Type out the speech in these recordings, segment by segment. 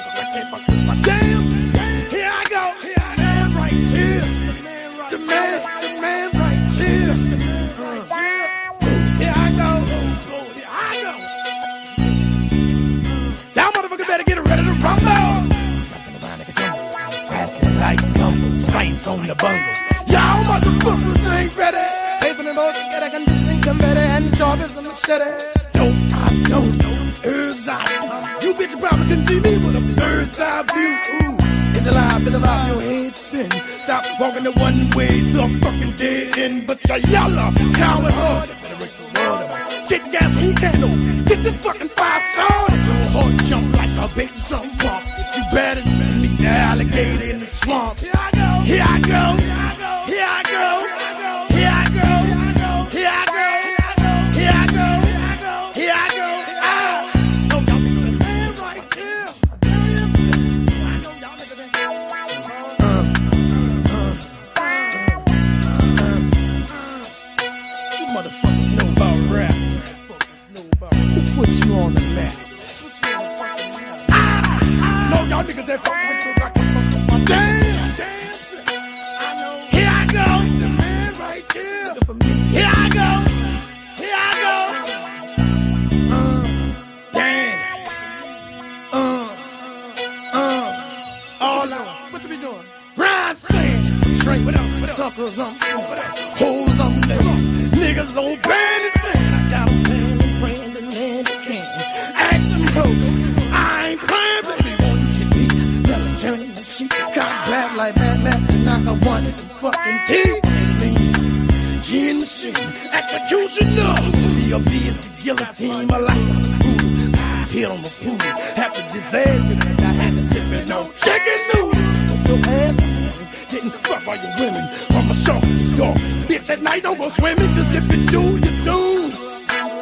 I can't fuck with my damn. Here I go. The man right here. The man right here. Here I go. Here I go. Y'all motherfuckers better get ready to rumble. Nothing around like a jumble. Passing like gumbo. Sights on the bungle. Y'all motherfuckers ain't ready. Facing the boat, get a condition, come better, and sharp as a machete. Don't, I don't. Herbs, I do. You bitch probably couldn't see me with a bird's eye view. Ooh. It's alive, your head spin. Stop walking the one way to a fucking dead end. But you're yellow, coward hard. Better break the water. Get the gasoline candle. Get this fucking fire started. Your heart jump like a baby drum pump. You better meet the alligator in the swamp. Here I go. Here I go. Here I go. Here I go. Here I go. Here I go. Here I go. Ah. No, y'all niggas man right here. I know y'all niggas you motherfuckers know about rap. Who put you on the map? No, y'all niggas that fuck with you like a my damn. Here I go. The man right here. Here I go. Here I go. Damn. All out. What you be doing? Rhyme saying. Straight with them. Suckers on hoes on them. Niggas on bad as thing. I got them playing, praying, and land the king. Ask them who. I ain't playing, baby. Won't you get me? Tell them turn the cheek. Got back like Mad Max and knock a one in the fucking teeth. G in the machine. Executioner. B.O.B. is the guillotine. My lifestyle food. Hit on the food. After this ass, I had to sip it on chicken noodle. What's your ass? Getting fucked by your women on my shoulders, dog. Bitch, at night don't go swimming, just if you do, you do.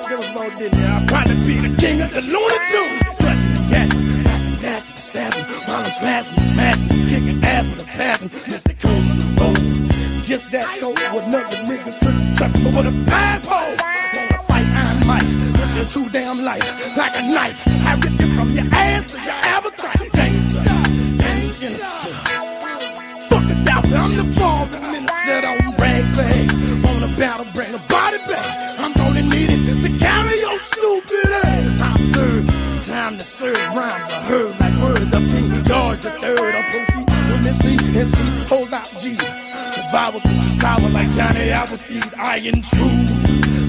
There was more than there. I'm trying to be the king of the Looney Tunes. Strutting, gassing, rapping, nasty, assassin. While I'm slashing, smashing, kicking ass with a passion. Mr. Cool, oh, just that cold. What another nigga couldn't touch me with a bad pole. Wanna fight, I might. But you're too damn light, like a knife. I rip you from your ass to your appetite. Gangsta, and sinister. I'm the father minister, don't brag flag. On the battle, bring the body back. I'm only needed to carry your stupid ass. Time to serve rhymes I heard like words of King George III. I'm proceed to mislead his feet, hold out G. The Bible is sour like Johnny Appleseed. I am true.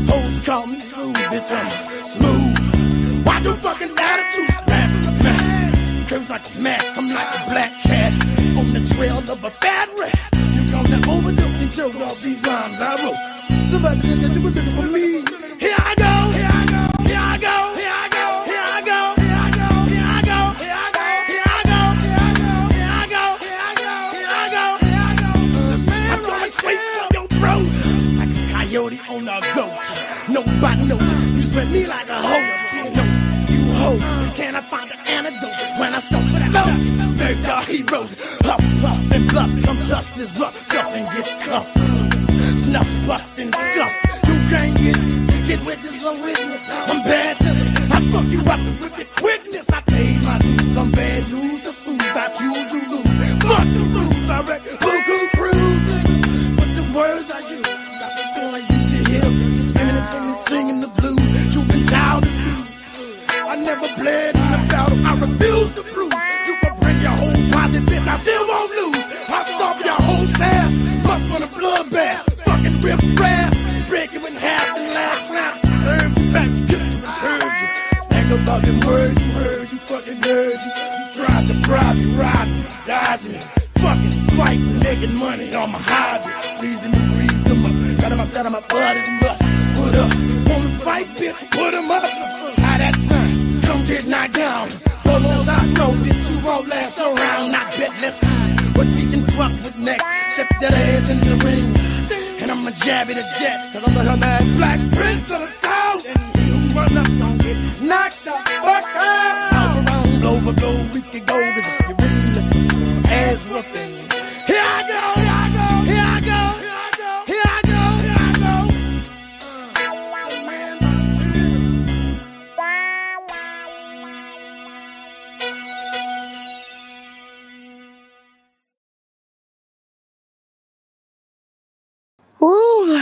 Hoes call me smooth, bitch, I'm smooth. Watch your fucking attitude, laughing the man. Curves like a Mac, I'm like a black cat on the trail of a fat rat. You gonna overdose and choke off these rhymes I wrote. Somebody said that you was looking for me. Here I go, here I go, here I go, here I go, here I go, here I go, here I go, here I go, here I go, here I go, here I go, here I go, here I go. I'm going straight for your throat like a coyote on a goat. Nobody knows you spend me like a hoe. You hoe, can I find an antidote when I start with slow? Make our heroes huff, puff, and bluff. Come touch this rough stuff and get cuffed. Snuff, buff, and scuff. You can't get with this on witness. I'm bad to it. I fuck you up with the quickness. I paid my dues. I'm bad news to fools. I choose to lose. Fuck the rules. I wreck Buku Cruise. But the words I use, got the feeling I use to heal. Just screaming and singing the blues. You've been childish. I never bled in the battle. I refuse to bruise. You can bring your whole posse, bitch. I still won't lose. I stop your whole staff. Bust on a bloodbath. Fucking rip brass. Break you in half and last snap. Serve you back to kill you and heard you. Think about them words you heard. You fucking heard you. You tried to bribe you, robbing, dodging. Fucking fighting, making money on my hobby. Please them and grease them up. Got them up, set them up, butted them up. Put up. Wanna fight, bitch? Put them up. How that son? Come get knocked down. Bubbles I throw, bitch, you won't last around. I bet, let's see what we can fuck with next. Step that ass in the ring, and I'ma jab it to death. Cause I'm the mad black prince of the south. And you run up, don't get knocked the fuck out. All around, overblow, we can go. Cause if you really look ass whooping. Here I go, here I go, here I go, here I go, here I go, here I go.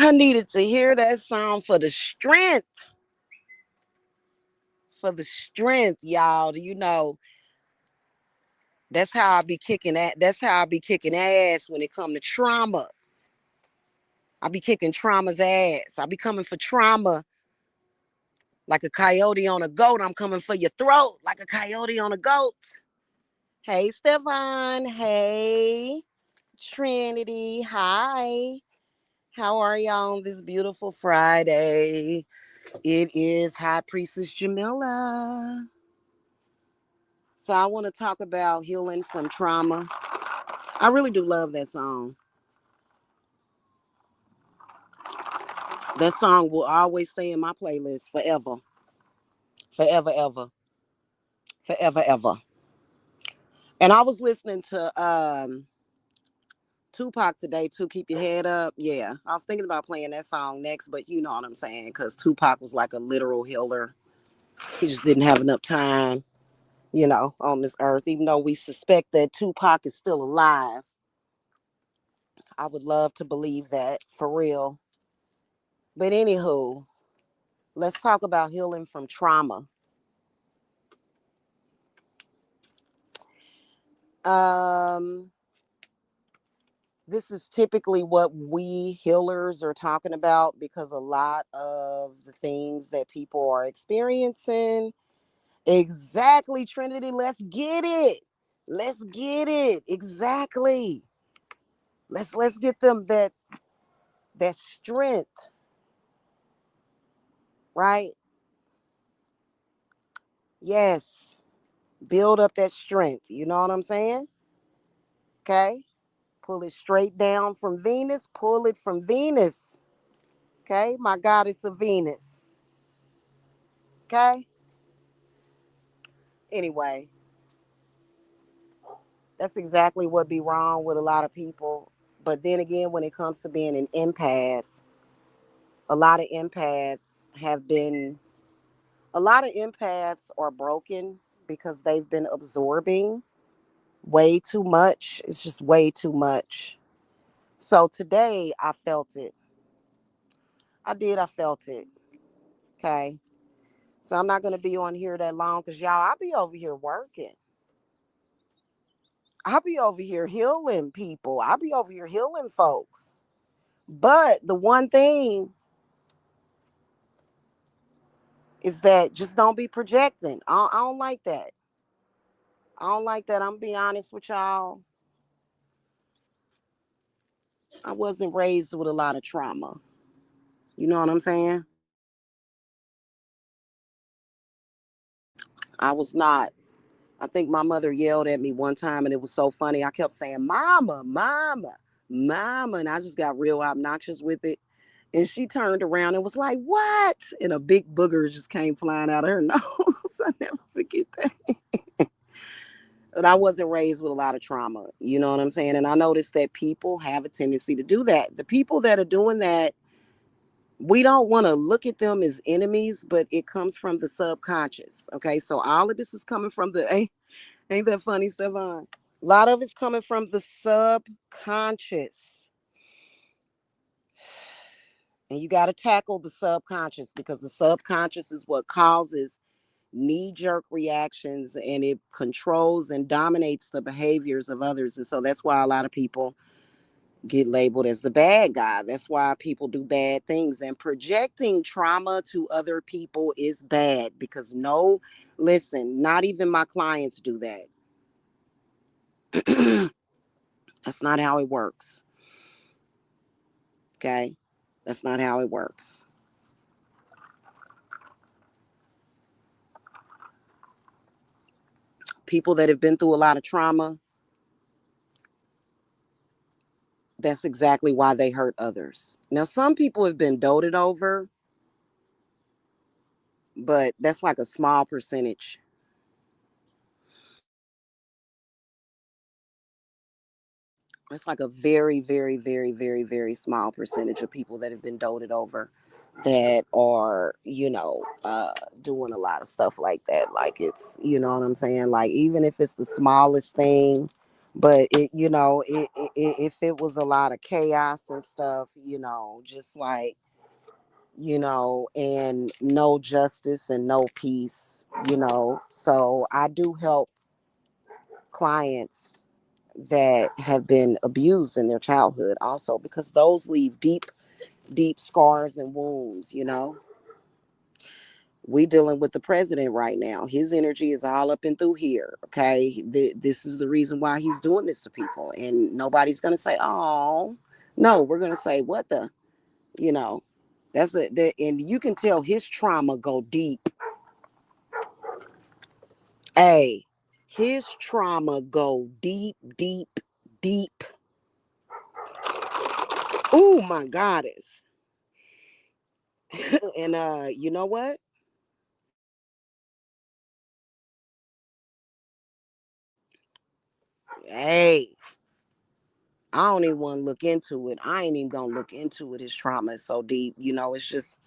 I needed to hear that song for the strength. For the strength, y'all. You know, that's how I be kicking that. That's how I be kicking ass when it come to trauma. I be kicking trauma's ass. I be coming for trauma like a coyote on a goat. I'm coming for your throat like a coyote on a goat. Hey, Stefan. Hey, Trinity. Hi. How are y'all on this beautiful Friday? It is High Priestess Jamila. So I want to talk about healing from trauma. I really do love that song. That song will always stay in my playlist forever. Forever, ever. Forever, ever. And I was listening to Tupac today too. Keep your head up. Yeah. I was thinking about playing that song next, but you know what I'm saying. Because Tupac was like a literal healer. He just didn't have enough time, on this earth. Even though we suspect that Tupac is still alive. I would love to believe that for real. But anywho, let's talk about healing from trauma. Um, this is typically what we healers are talking about because a lot of the things that people are experiencing. Exactly, Trinity. Let's get it. Let's get it. Exactly. Let's get them that strength, right? Yes. Build up that strength. You know what I'm saying? Okay. Pull it straight down from Venus. Pull it from Venus. Okay. My goddess of Venus. Okay. Anyway, that's exactly what be wrong with a lot of people. But then again, when it comes to being an empath, a lot of empaths have been, a lot of empaths are broken because they've been absorbing way too much. It's just way too much. So today I felt it. I did. I felt it. Okay. So I'm not going to be on here that long because y'all, I'll be over here working. I'll be over here healing people. I'll be over here healing folks. But the one thing is that just don't be projecting. I don't like that. I don't like that. I'm going to be honest with y'all. I wasn't raised with a lot of trauma. You know what I'm saying? I was not. I think my mother yelled at me one time and it was so funny. I kept saying, Mama, Mama, Mama. And I just got real obnoxious with it. And she turned around and was like, What? And a big booger just came flying out of her nose. I never forget that. But I wasn't raised with a lot of trauma. You know what I'm saying? And I noticed that people have a tendency to do that. The people that are doing that, we don't want to look at them as enemies, but it comes from the subconscious. Okay. So all of this is coming from ain't that funny, Stefan? A lot of it's coming from the subconscious. And you got to tackle the subconscious because the subconscious is what causes knee jerk reactions and it controls and dominates the behaviors of others. And so that's why a lot of people get labeled as the bad guy. That's why people do bad things. And projecting trauma to other people is bad because listen, not even my clients do that. That's not how it works. Okay? That's not how it works. People that have been through a lot of trauma, that's exactly why they hurt others. Now, some people have been doted over, but that's like a small percentage. It's like a very, very, very, very, very small percentage of people that have been doted over that are, doing a lot of stuff like that. Like it's, you know what I'm saying? Like even if it's the smallest thing, But if it was a lot of chaos and stuff, just like, and no justice and no peace, so I do help clients that have been abused in their childhood also, because those leave deep, deep scars and wounds. We dealing with the president right now. His energy is all up and through here. Okay, this is the reason why he's doing this to people, and nobody's gonna say, "Oh, no." We're gonna say, "What the?" You know, and you can tell his trauma go deep. Hey, his trauma go deep, deep, deep. Oh my goddess. And you know what? Hey, I don't even want to look into it. I ain't even gonna look into it. His trauma is so deep. It's just,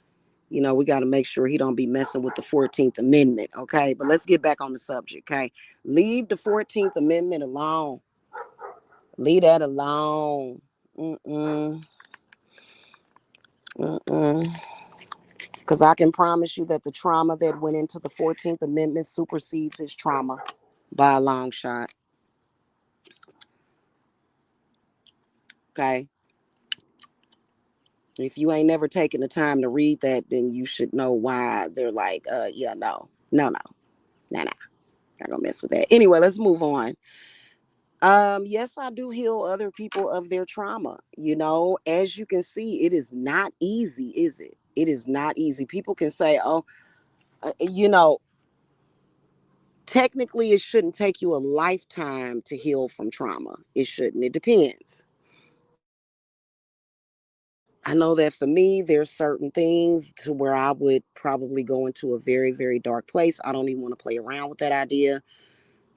we got to make sure he don't be messing with the 14th Amendment. Okay, but let's get back on the subject. Okay, leave the 14th Amendment alone. Leave that alone. Mm-mm. Mm-mm. Because I can promise you that the trauma that went into the 14th Amendment supersedes his trauma by a long shot. Okay. If you ain't never taken the time to read that, then you should know why they're like, yeah, no, no, no, no, no, not gonna mess with that. Anyway, let's move on. Yes, I do heal other people of their trauma. As you can see, it is not easy, is it? It is not easy. People can say, oh, uh, you know, technically, it shouldn't take you a lifetime to heal from trauma. It shouldn't. It depends. I know that for me, there's certain things to where I would probably go into a very, very dark place. I don't even want to play around with that idea.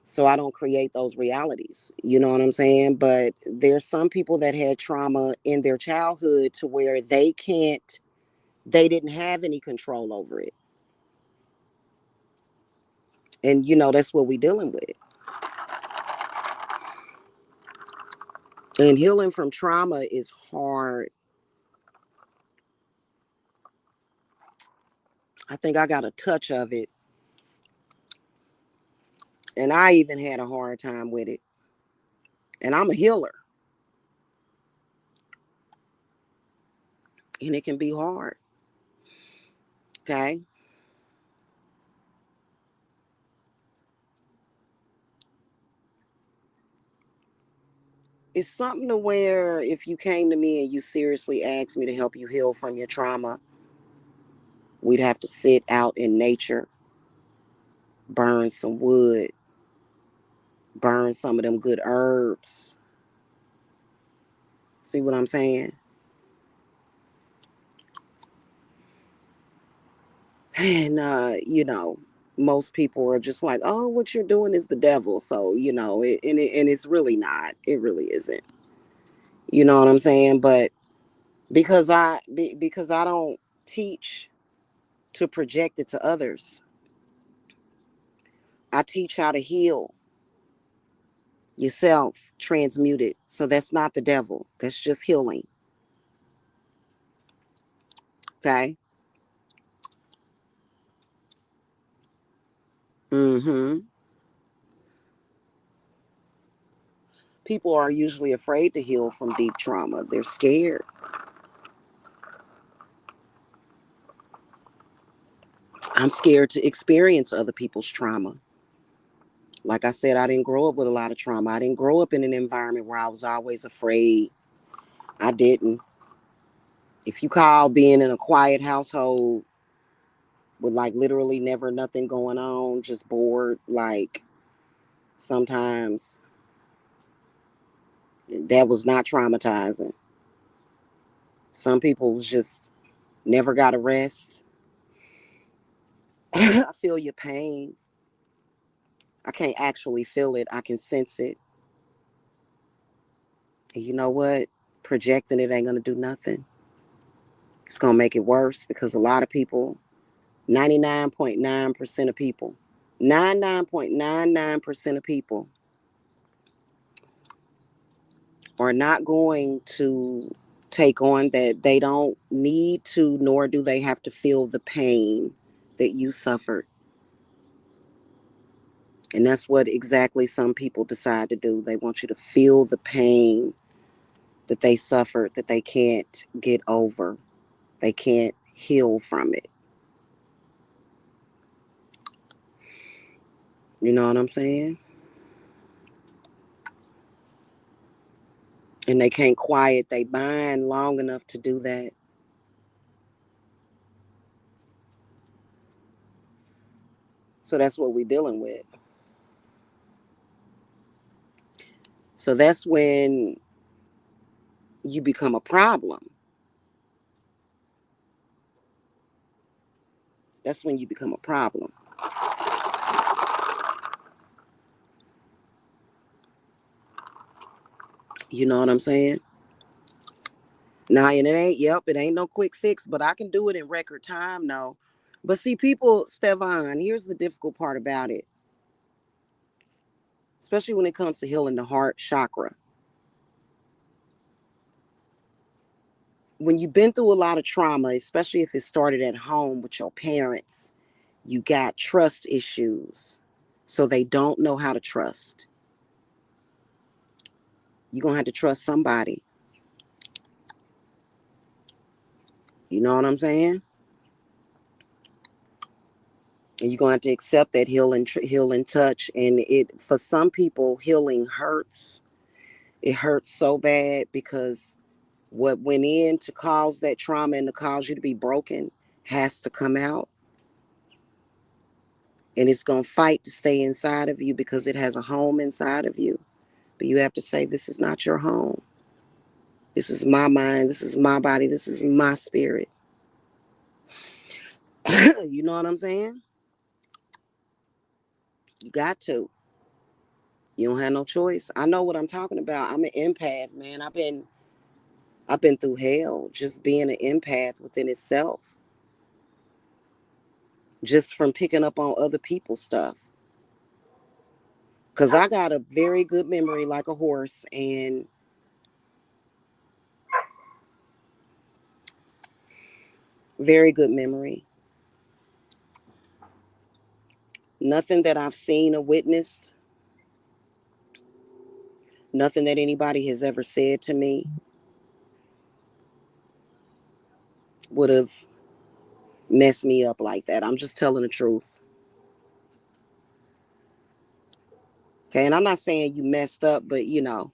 So I don't create those realities. You know what I'm saying? But there's some people that had trauma in their childhood to where they didn't have any control over it. And, that's what we're dealing with. And healing from trauma is hard. I think I got a touch of it. And I even had a hard time with it. And I'm a healer. And it can be hard. Okay. It's something to where if you came to me and you seriously asked me to help you heal from your trauma, we'd have to sit out in nature, burn some wood, burn some of them good herbs. See what I'm saying? And most people are just like, "Oh, what you're doing is the devil." So and it's really not. It really isn't. You know what I'm saying? But because I don't teach to project it to others, I teach how to heal yourself, transmute it. So that's not the devil. That's just healing. Okay. Mm-hmm. People are usually afraid to heal from deep trauma. They're scared. I'm scared to experience other people's trauma. Like I said, I didn't grow up with a lot of trauma. I didn't grow up in an environment where I was always afraid. I didn't. If you call being in a quiet household with like literally never nothing going on, just bored, like sometimes that was not traumatizing. Some people just never got a rest. I feel your pain. I can't actually feel it. I can sense it. And you know what? Projecting it ain't going to do nothing. It's going to make it worse because a lot of people, 99.9% of people, 99.99% of people are not going to take on that they don't need to, nor do they have to feel the pain that you suffered. And that's what exactly some people decide to do. They want you to feel the pain that they suffered, that they can't get over. They can't heal from it. You know what I'm saying? And they can't quiet their mind long enough to do that. So that's what we're dealing with. So that's when you become a problem. That's when you become a problem. You know what I'm saying? Now, and it ain't no quick fix, but I can do it in record time. No. But see, people, Stevan, here's the difficult part about it, especially when it comes to healing the heart chakra. When you've been through a lot of trauma, especially if it started at home with your parents, you got trust issues. So they don't know how to trust. You're going to have to trust somebody. You know what I'm saying? And you're going to have to accept that healing touch. And it, for some people, healing hurts. It hurts so bad because what went in to cause that trauma and to cause you to be broken has to come out. And it's going to fight to stay inside of you because it has a home inside of you. But you have to say, this is not your home. This is my mind. This is my body. This is my spirit. You know what I'm saying? You got to. You don't have no choice. I know what I'm talking about. I'm an empath, man. I've been through hell just being an empath within itself. Just from picking up on other people's stuff. Because I got a very good memory like a horse, and very good memory. Nothing that I've seen or witnessed, nothing that anybody has ever said to me would have messed me up like that. I'm just telling the truth. Okay, and I'm not saying you messed up, but you know,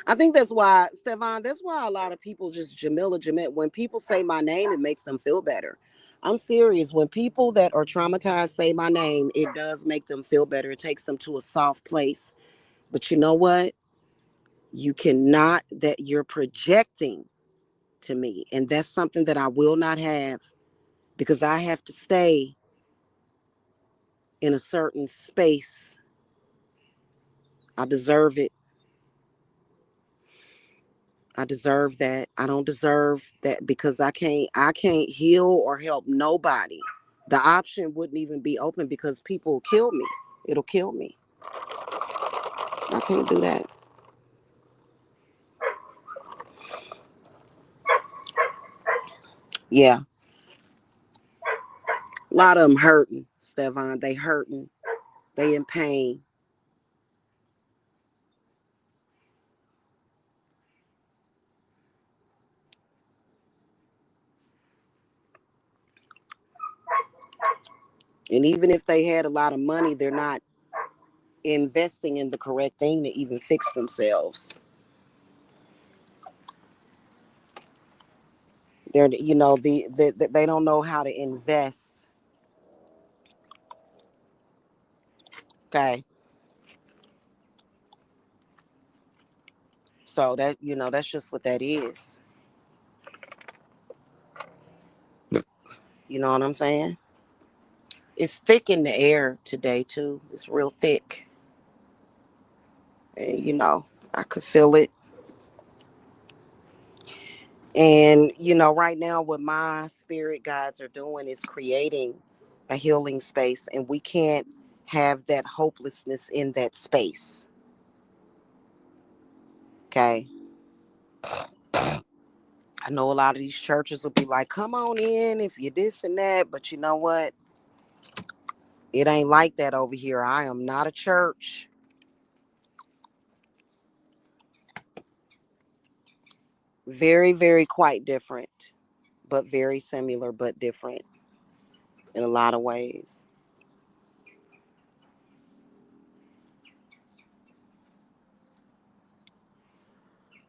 I think that's why, Stevan, that's why a lot of people just Jamila, when people say my name, it makes them feel better. I'm serious. When people that are traumatized say my name, it does make them feel better. It takes them to a soft place. But you know what? You cannot, that you're projecting to me. And that's something that I will not have because I have to stay in a certain space. I deserve it. I deserve that. I don't deserve that because I can't heal or help nobody. The option wouldn't even be open because people will kill me. It'll kill me. I can't do that. Yeah. A lot of them hurting, Stevan. They hurting. They in pain. And even if they had a lot of money, they're not investing in the correct thing to even fix themselves. They're, you know, they don't know how to invest. Okay. So that, you know, that's just what that is. You know what I'm saying? It's thick in the air today too. It's real thick. And you know, I could feel it. And you know, right now what my spirit guides are doing is creating a healing space, and we can't have that hopelessness in that space. Okay. I know a lot of these churches will be like, come on in if you're this and that. But you know what? It ain't like that over here. I am not a church. Very, very quite different, but very similar, but different in a lot of ways.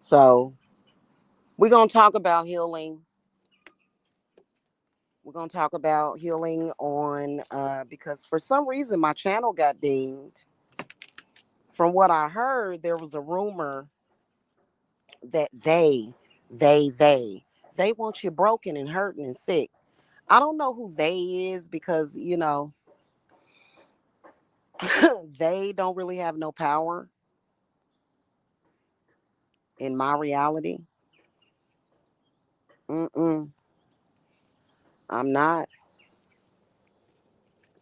So we're going to talk about healing. We're going to talk about healing on, because for some reason my channel got dinged. From what I heard, there was a rumor that they want you broken and hurting and sick. I don't know who they is because, they don't really have no power in my reality. Mm-mm. I'm not.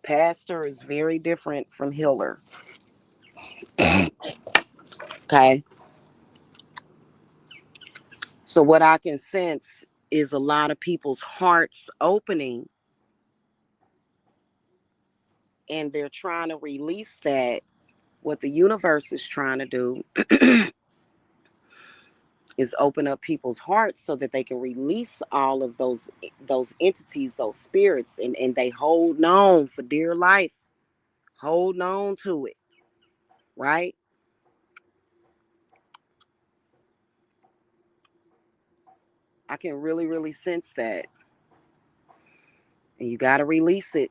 Pastor is very different from healer. Okay. So what I can sense is a lot of people's hearts opening and they're trying to release that. What the universe is trying to do is open up people's hearts so that they can release all of those entities, those spirits, and they hold on for dear life. Hold on to it, right? I can really, really sense that. And you got to release it.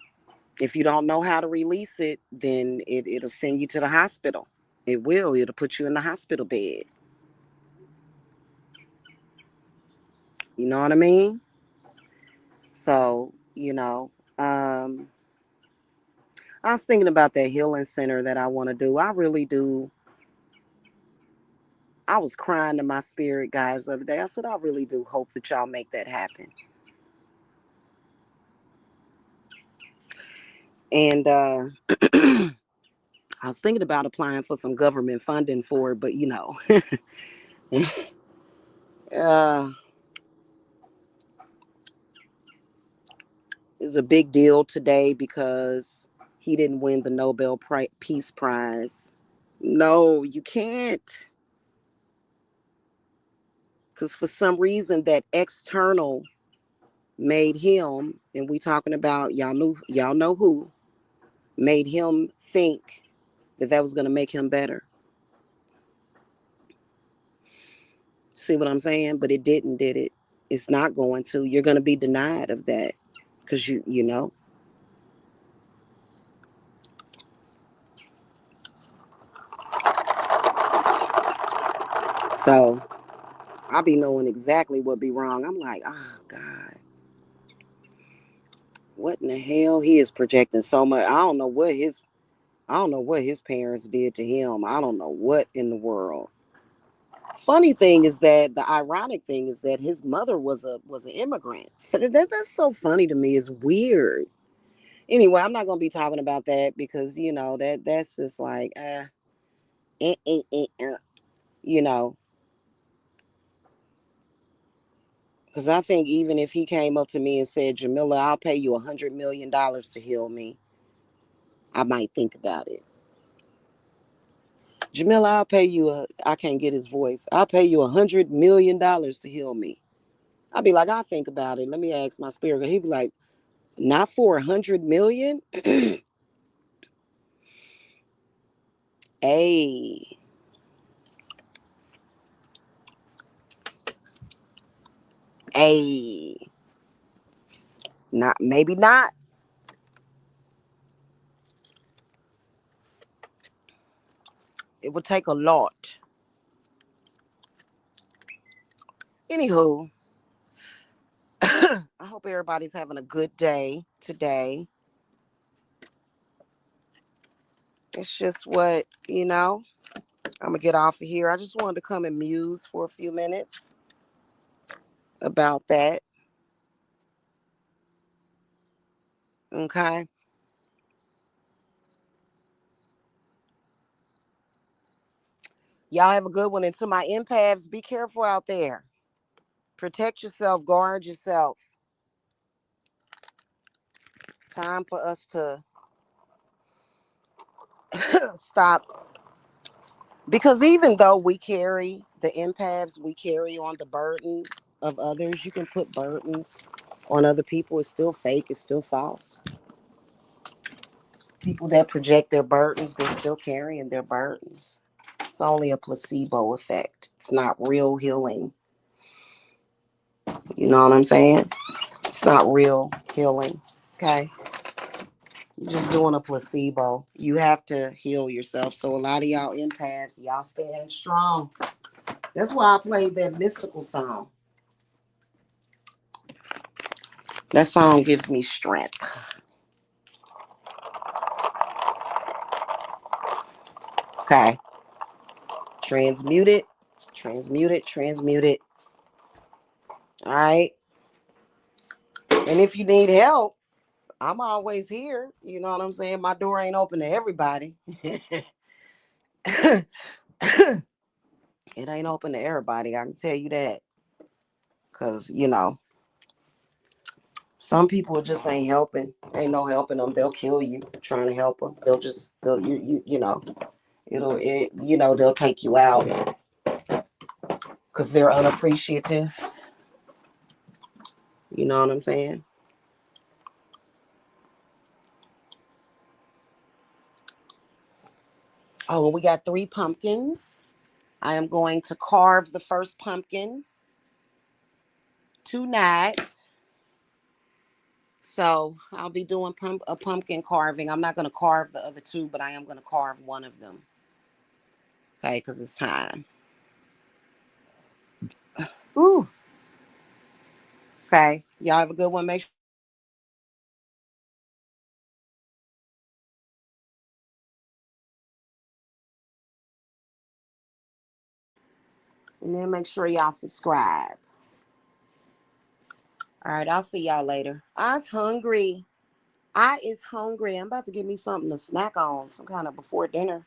If you don't know how to release it, then it'll send you to the hospital. It will. It'll put you in the hospital bed. You know what I mean? So, I was thinking about that healing center that I want to do. I really do. I was crying to my spirit guys the other day. I said, I really do hope that y'all make that happen. And I was thinking about applying for some government funding for it, but uh, it's a big deal today because he didn't win the Nobel Peace Prize. No, you can't. Because for some reason that external made him, and we talking about y'all know who, made him think that was going to make him better. See what I'm saying? But it didn't, did it? It's not going to. You're going to be denied of that because you know. So I'll be knowing exactly what be wrong. I'm like, oh God, what in the hell? He is projecting so much. I don't know what his parents did to him. I don't know what in the world. Funny thing is that the ironic thing is that his mother was an immigrant. That's so funny to me. It's weird. Anyway, I'm not gonna be talking about that because that's just like eh, eh, eh, eh, you know. Because I think even if he came up to me and said, Jamila, I'll pay you $100 million to heal me, I might think about it. Jamila, I can't get his voice. I'll pay you $100 million to heal me. I'll be like, I'll think about it. Let me ask my spirit. He'd be like, not for 100 million. Hey, hey, not maybe not. It would take a lot. Anywho, I hope everybody's having a good day today. It's just what. I'm gonna get off of here. I just wanted to come and muse for a few minutes about that. Okay. Y'all have a good one. And to my empaths, be careful out there. Protect yourself, guard yourself. Time for us to stop. Because even though we carry the empaths, we carry on the burden of others. You can put burdens on other people. It's still fake. It's still false. People that project their burdens, they're still carrying their burdens. It's only a placebo effect. It's not real healing. You know what I'm saying? It's not real healing. Okay. You're just doing a placebo. You have to heal yourself. So a lot of y'all empaths, y'all stand strong. That's why I played that mystical song. That song gives me strength. Okay. Transmute it. Transmute it. Transmute it. All right. And if you need help, I'm always here. You know what I'm saying? My door ain't open to everybody. It ain't open to everybody. I can tell you that. Because, some people just ain't helping. Ain't no helping them. They'll kill you trying to help them. They'll take you out because they're unappreciative. You know what I'm saying? Oh, we got 3 pumpkins. I am going to carve the first pumpkin tonight. So I'll be doing a pumpkin carving. I'm not going to carve the other 2, but I am going to carve one of them. Okay, because it's time. Ooh. Okay. Y'all have a good one. Make sure. And then make sure y'all subscribe. All right. I'll see y'all later. I's hungry. I is hungry. I'm about to get me something to snack on. Some kind of before dinner.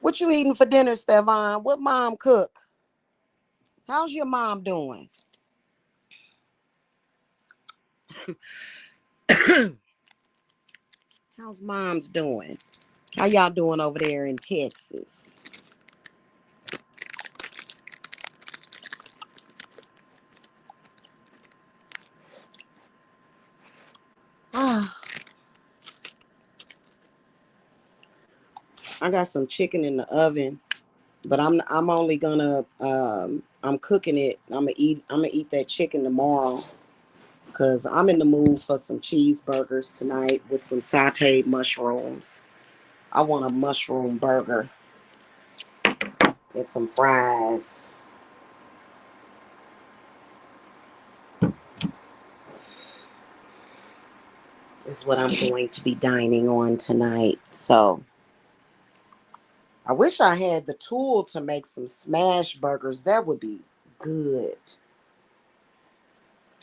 What you eating for dinner, Stefan? What mom cook? How's your mom doing? How's mom's doing? How y'all doing over there in Texas? Ah, I got some chicken in the oven, but I'm only gonna I'm cooking it. I'm gonna eat that chicken tomorrow because I'm in the mood for some cheeseburgers tonight with some sauteed mushrooms. I want a mushroom burger and some fries. Is what I'm going to be dining on tonight. So I wish I had the tool to make some smash burgers. That would be good.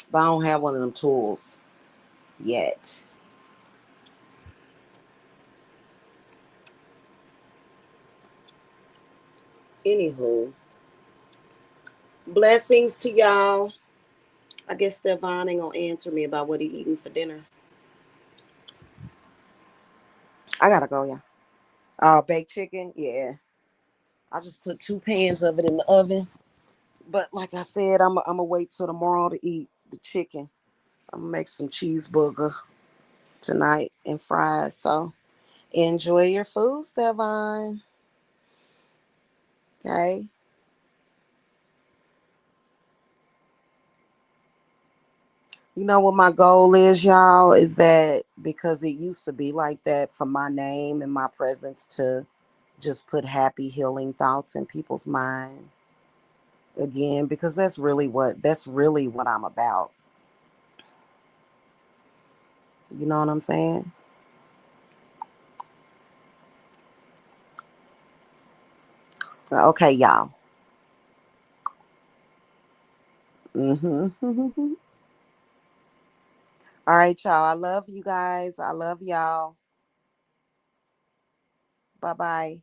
But I don't have one of them tools yet. Anywho, blessings to y'all. I guess Stefan ain't gonna answer me about what he eating for dinner. I gotta go, yeah. Baked chicken, yeah. I just put 2 pans of it in the oven. But like I said, I'm gonna wait till tomorrow to eat the chicken. I'm gonna make some cheeseburger tonight and fries. So enjoy your food, Stefan. Okay. You know what my goal is, y'all, is that because it used to be like that for my name and my presence to just put happy healing thoughts in people's mind again, because that's really what I'm about. You know what I'm saying? Okay, y'all. Mm-hmm. All right, y'all. I love you guys. I love y'all. Bye bye.